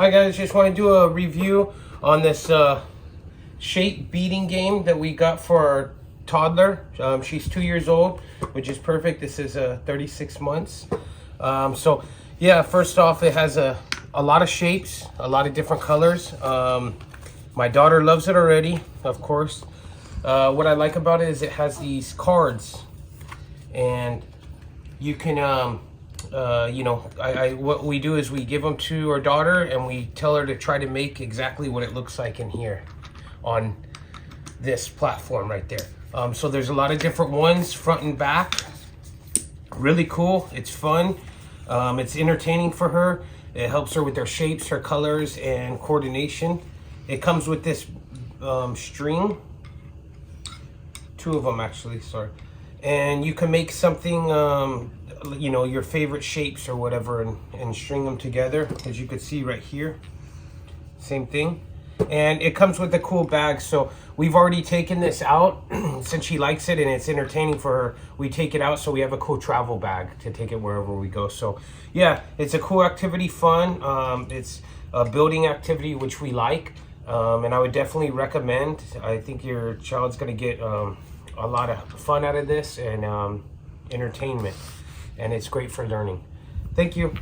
Hi guys, just want to do a review on this shape beading game that we got for our toddler. She's 2 years old, which is perfect. This is 36 months. So yeah, first off, it has a lot of shapes, a lot of different colors. My daughter loves it already, of course. What I like about it is it has these cards, and you can what we do is we give them to our daughter and we tell her to try to make exactly what it looks like in here on this platform right there. So there's a lot of different ones, front and back. Really cool. It's fun. It's entertaining for her. It helps her with her shapes, her colors, and coordination. It comes with this string, 2 of them actually, sorry. And you can make something, your favorite shapes or whatever, and string them together, as you can see right here. Same thing. And it comes with a cool bag. So we've already taken this out since she likes it and it's entertaining for her. We take it out so we have a cool travel bag to take it wherever we go. So yeah, it's a cool activity, fun. It's a building activity which we like, and I would definitely recommend. I think your child's gonna get a lot of fun out of this and entertainment, and it's great for learning. Thank you.